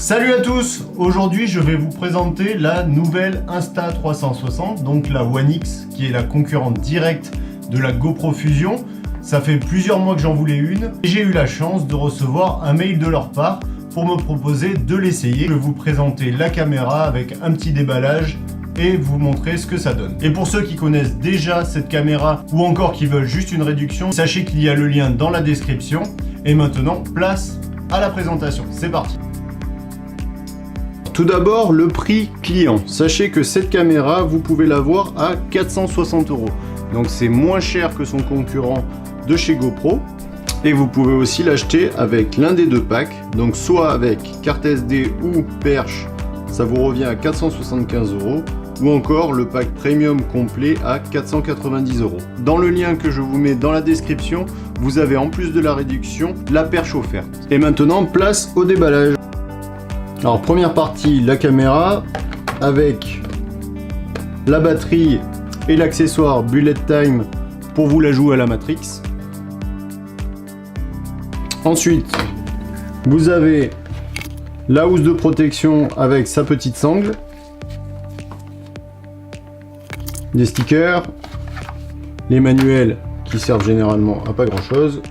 Salut à tous, aujourd'hui je vais vous présenter la nouvelle Insta360, donc la One X qui est la concurrente directe de la GoPro Fusion. Ça fait plusieurs mois que j'en voulais une et j'ai eu la chance de recevoir un mail de leur part pour me proposer de l'essayer. Je vais vous présenter la caméra avec un petit déballage et vous montrer ce que ça donne. Et pour ceux qui connaissent déjà cette caméra ou encore qui veulent juste une réduction, sachez qu'il y a le lien dans la description. Et maintenant, place à la présentation, c'est parti. Tout d'abord, le prix client. Sachez que cette caméra, vous pouvez l'avoir à 460 €. Donc c'est moins cher que son concurrent de chez GoPro. Et vous pouvez aussi l'acheter avec l'un des deux packs. Donc soit avec carte SD ou perche, ça vous revient à 475 €. Ou encore le pack premium complet à 490 €. Dans le lien que je vous mets dans la description, vous avez en plus de la réduction, la perche offerte. Et maintenant, place au déballage. Alors première partie, la caméra avec la batterie et l'accessoire Bullet Time pour vous la jouer à la Matrix. Ensuite, vous avez la housse de protection avec sa petite sangle, des stickers, les manuels qui servent généralement à pas grand chose.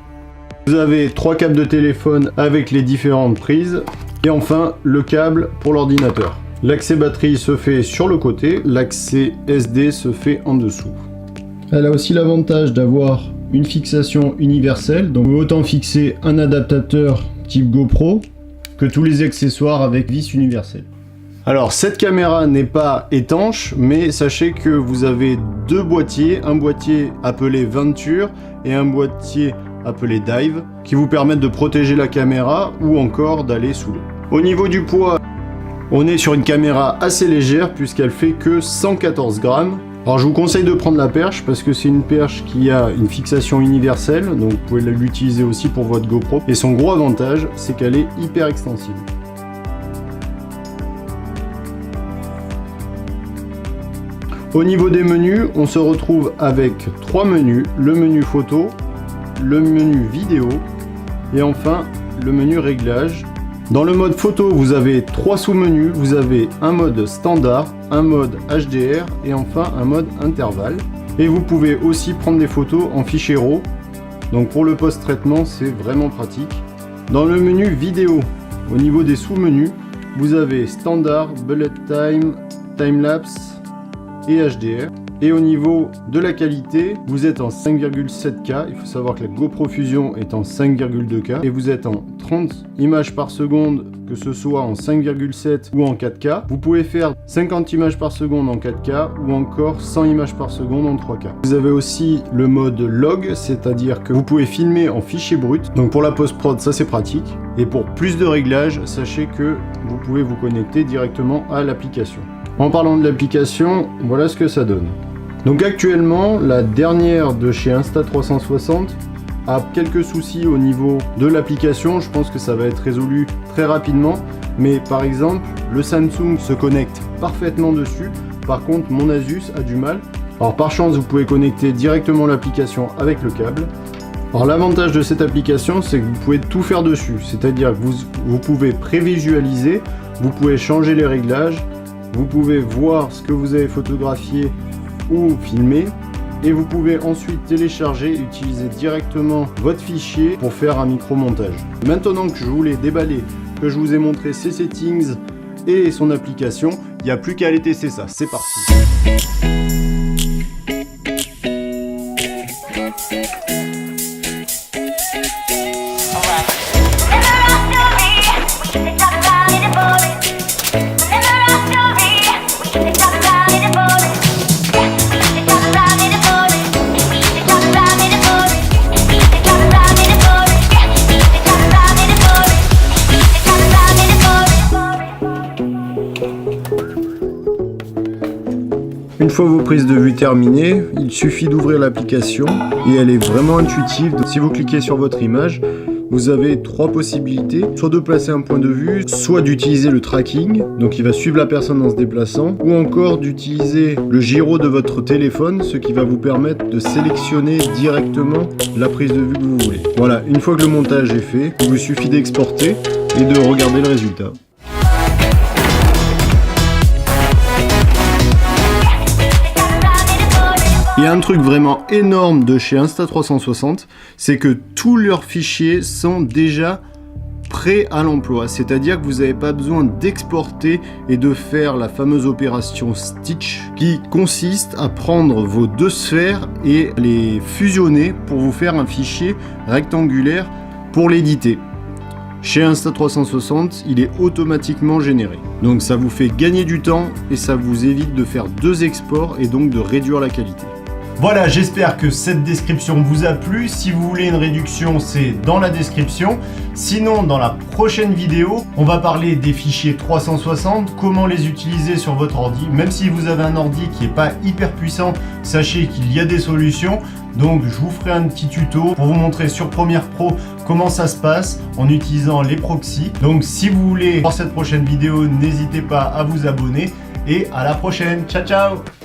Vous avez 3 câbles de téléphone avec les différentes prises. Et enfin, le câble pour l'ordinateur. L'accès batterie se fait sur le côté, l'accès SD se fait en dessous. Elle a aussi l'avantage d'avoir une fixation universelle, donc autant fixer un adaptateur type GoPro que tous les accessoires avec vis universelle. Alors cette caméra n'est pas étanche, mais sachez que vous avez deux boîtiers, un boîtier appelé Venture et un boîtier appelé Dive, qui vous permettent de protéger la caméra ou encore d'aller sous l'eau. Au niveau du poids, on est sur une caméra assez légère puisqu'elle fait que 114 grammes. Alors je vous conseille de prendre la perche parce que c'est une perche qui a une fixation universelle, donc vous pouvez l'utiliser aussi pour votre GoPro. Et son gros avantage, c'est qu'elle est hyper extensible. Au niveau des menus, on se retrouve avec 3 menus, le menu photo, le menu vidéo et enfin le menu réglage. Dans le mode photo, vous avez 3 sous-menus, vous avez un mode standard, un mode HDR et enfin un mode intervalle. Et vous pouvez aussi prendre des photos en fichier RAW, donc pour le post-traitement c'est vraiment pratique. Dans le menu vidéo, au niveau des sous-menus, vous avez standard, bullet time, timelapse et HDR. Et au niveau de la qualité, vous êtes en 5,7K. Il faut savoir que la GoPro Fusion est en 5,2K. Et vous êtes en 30 images par seconde, que ce soit en 5,7 ou en 4K. Vous pouvez faire 50 images par seconde en 4K ou encore 100 images par seconde en 3K. Vous avez aussi le mode log, c'est-à-dire que vous pouvez filmer en fichier brut. Donc pour la post-prod, ça c'est pratique. Et pour plus de réglages, sachez que vous pouvez vous connecter directement à l'application. En parlant de l'application, voilà ce que ça donne. Donc actuellement, la dernière de chez Insta360 a quelques soucis au niveau de l'application. Je pense que ça va être résolu très rapidement. Mais par exemple, le Samsung se connecte parfaitement dessus. Par contre, mon Asus a du mal. Alors par chance, vous pouvez connecter directement l'application avec le câble. Alors l'avantage de cette application, c'est que vous pouvez tout faire dessus. C'est-à-dire que vous pouvez prévisualiser, vous pouvez changer les réglages, vous pouvez voir ce que vous avez photographié ou filmer et vous pouvez ensuite télécharger et utiliser directement votre fichier pour faire un micro-montage. Maintenant que je vous l'ai déballé, que je vous ai montré ses settings et son application, il n'y a plus qu'à aller tester ça. C'est parti. Une fois vos prises de vue terminées, il suffit d'ouvrir l'application et elle est vraiment intuitive. Si vous cliquez sur votre image, vous avez 3 possibilités, soit de placer un point de vue, soit d'utiliser le tracking, donc il va suivre la personne en se déplaçant, ou encore d'utiliser le gyro de votre téléphone, ce qui va vous permettre de sélectionner directement la prise de vue que vous voulez. Voilà, une fois que le montage est fait, il vous suffit d'exporter et de regarder le résultat. Il y a un truc vraiment énorme de chez Insta360, c'est que tous leurs fichiers sont déjà prêts à l'emploi. C'est-à-dire que vous n'avez pas besoin d'exporter et de faire la fameuse opération Stitch qui consiste à prendre vos deux sphères et les fusionner pour vous faire un fichier rectangulaire pour l'éditer. Chez Insta360, il est automatiquement généré. Donc ça vous fait gagner du temps et ça vous évite de faire deux exports et donc de réduire la qualité. Voilà, j'espère que cette description vous a plu. Si vous voulez une réduction, c'est dans la description. Sinon, dans la prochaine vidéo, on va parler des fichiers 360, comment les utiliser sur votre ordi. Même si vous avez un ordi qui n'est pas hyper puissant, sachez qu'il y a des solutions. Donc je vous ferai un petit tuto pour vous montrer sur Premiere Pro comment ça se passe en utilisant les proxys. Donc si vous voulez voir cette prochaine vidéo, n'hésitez pas à vous abonner et à la prochaine. Ciao ciao!